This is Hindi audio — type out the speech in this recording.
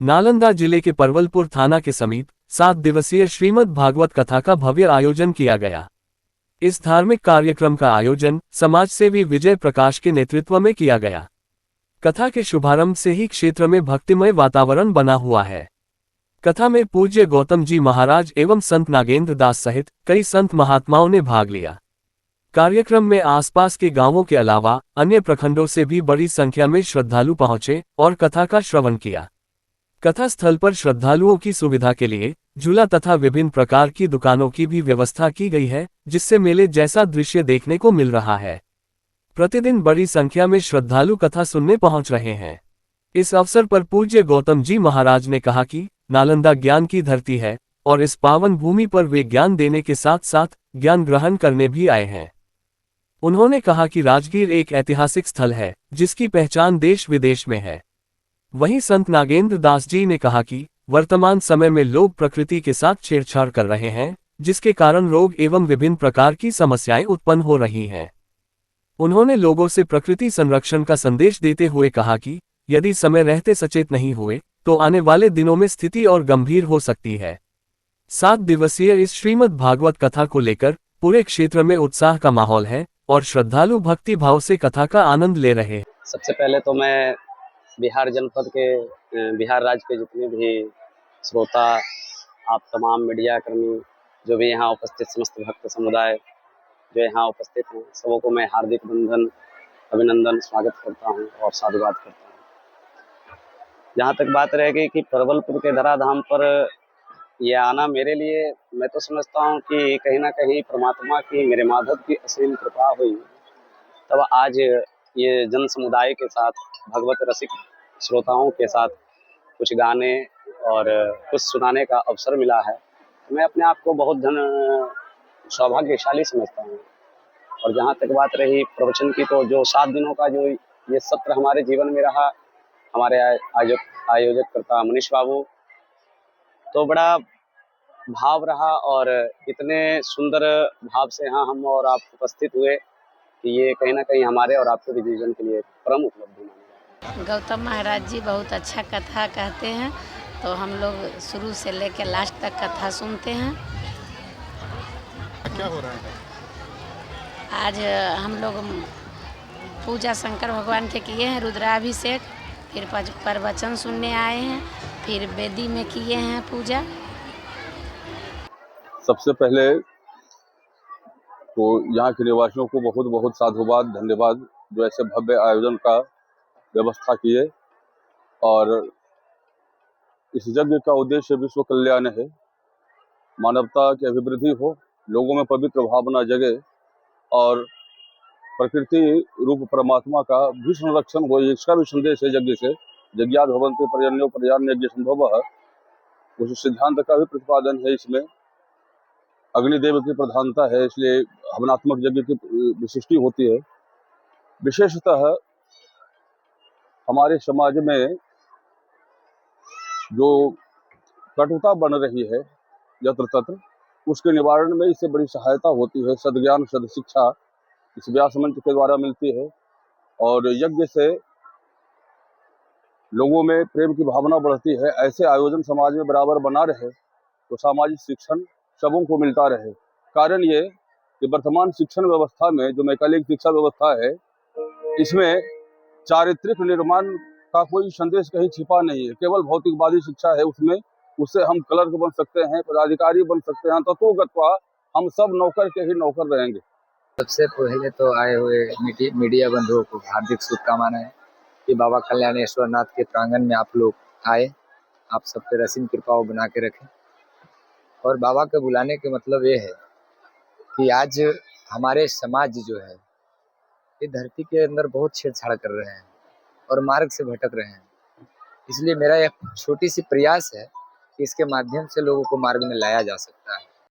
नालंदा जिले के परवलपुर थाना के समीप 7 दिवसीय श्रीमद् भागवत कथा का भव्य आयोजन किया गया। इस धार्मिक कार्यक्रम का आयोजन समाजसेवी विजय प्रकाश के नेतृत्व में किया गया। कथा के शुभारंभ से ही क्षेत्र में भक्तिमय वातावरण बना हुआ है। कथा में पूज्य गौतम जी महाराज एवं संत नागेंद्र दास सहित कई संत महात्माओं ने भाग लिया। कार्यक्रम में आसपास के गांवों के अलावा अन्य प्रखंडों से भी बड़ी संख्या में श्रद्धालु पहुंचे और कथा का श्रवण किया। कथा स्थल पर श्रद्धालुओं की सुविधा के लिए झूला तथा विभिन्न प्रकार की दुकानों की भी व्यवस्था की गई है, जिससे मेले जैसा दृश्य देखने को मिल रहा है। प्रतिदिन बड़ी संख्या में श्रद्धालु कथा सुनने पहुंच रहे हैं। इस अवसर पर पूज्य गौतम जी महाराज ने कहा कि नालंदा ज्ञान की धरती है और इस पावन भूमि पर वे ज्ञान देने के साथ साथ ज्ञान ग्रहण करने भी आए हैं। उन्होंने कहा कि राजगीर एक ऐतिहासिक स्थल है जिसकी पहचान देश विदेश में है। वहीं संत नागेंद्र दास जी ने कहा कि वर्तमान समय में लोग प्रकृति के साथ छेड़छाड़ कर रहे हैं, जिसके कारण रोग एवं विभिन्न प्रकार की समस्याएं उत्पन्न हो रही हैं। उन्होंने लोगों से प्रकृति संरक्षण का संदेश देते हुए कहा कि यदि समय रहते सचेत नहीं हुए तो आने वाले दिनों में स्थिति और गंभीर हो सकती है। 7 दिवसीय इस श्रीमद् भागवत कथा को लेकर पूरे क्षेत्र में उत्साह का माहौल है और श्रद्धालु भक्ति भाव से कथा का आनंद ले रहे हैं। सबसे पहले तो मैं बिहार जनपद के बिहार राज्य के जितने भी श्रोता, आप तमाम मीडिया कर्मी, जो भी यहाँ उपस्थित समस्त भक्त समुदाय जो यहाँ उपस्थित हैं, सबों को मैं हार्दिक बंधन अभिनंदन स्वागत करता हूँ और साधुवाद करता हूँ। जहाँ तक बात रहेगी कि परवलपुर के धराधाम पर ये आना मेरे लिए, मैं तो समझता हूँ कि कहीं ना कहीं परमात्मा की, मेरे माधव की असीम कृपा हुई, तब आज ये जन समुदाय के साथ, भगवत रसिक श्रोताओं के साथ कुछ गाने और कुछ सुनाने का अवसर मिला है। मैं अपने आप को बहुत सौभाग्यशाली समझता हूँ। और जहाँ तक बात रही प्रवचन की, तो जो 7 दिनों का जो ये सत्र हमारे जीवन में रहा, हमारे आयोजक करता मनीष बाबू, तो बड़ा भाव रहा और इतने सुंदर भाव से यहाँ हम और आप उपस्थित हुए कि ये कहीं ना कहीं हमारे और आपके भी जीवन के लिए परम उपलब्धि मानी जाए। गौतम महाराज जी बहुत अच्छा कथा कहते हैं, तो हम लोग शुरू से लेकर लास्ट तक कथा सुनते हैं। क्या हो रहा है? आज हम लोग पूजा शंकर भगवान के किए हैं, रुद्राभिषेक, फिर प्रवचन सुनने आए हैं, फिर वेदी में किए हैं पूजा। सबसे पहले तो यहाँ के निवासियों को बहुत बहुत साधुवाद, धन्यवाद, जो ऐसे भव्य आयोजन का व्यवस्था किए। और इस यज्ञ का उद्देश्य विश्व कल्याण है, मानवता की अभिवृद्धि हो, लोगों में पवित्र भावना जगे और प्रकृति रूप परमात्मा का भी संरक्षण हो, इसका भी संदेश है यज्ञ से। यज्ञाद भवन्ति पर्जन्यो पर्जन्य यज्ञ संभवः, उस सिद्धांत का भी प्रतिपादन है इसमें। अग्निदेव की प्रधानता है, इसलिए हवनात्मक यज्ञ की विशिष्टि होती है। विशेषतः हमारे समाज में जो कटुता बन रही है यत्र तत्र, उसके निवारण में इससे बड़ी सहायता होती है। सद्ज्ञान सद शिक्षा इस व्यास मंच के द्वारा मिलती है और यज्ञ से लोगों में प्रेम की भावना बढ़ती है। ऐसे आयोजन समाज में बराबर बना रहे तो सामाजिक शिक्षण सबों को मिलता रहे। कारण ये कि वर्तमान शिक्षण व्यवस्था में जो मैकालिक शिक्षा व्यवस्था है, इसमें चारित्रिक निर्माण का कोई संदेश कहीं छिपा नहीं है, केवल भौतिकवादी शिक्षा है उसमें। उससे हम क्लर्क बन सकते हैं, पदाधिकारी बन सकते हैं, तत्वगत्वा हम सब नौकर के ही नौकर रहेंगे। सबसे पहले तो आए हुए मीडिया बंधुओं को हार्दिक शुभकामनाएं कि बाबा कल्याणेश्वर नाथ के प्रांगण में आप लोग आए, आप सब पे असीम कृपा बना के रखें। और बाबा के बुलाने के मतलब ये है कि आज हमारे समाज जो है ये धरती के अंदर बहुत छेड़छाड़ कर रहे हैं और मार्ग से भटक रहे हैं। इसलिए मेरा यह छोटी सी प्रयास है कि इसके माध्यम से लोगों को मार्ग में लाया जा सकता है।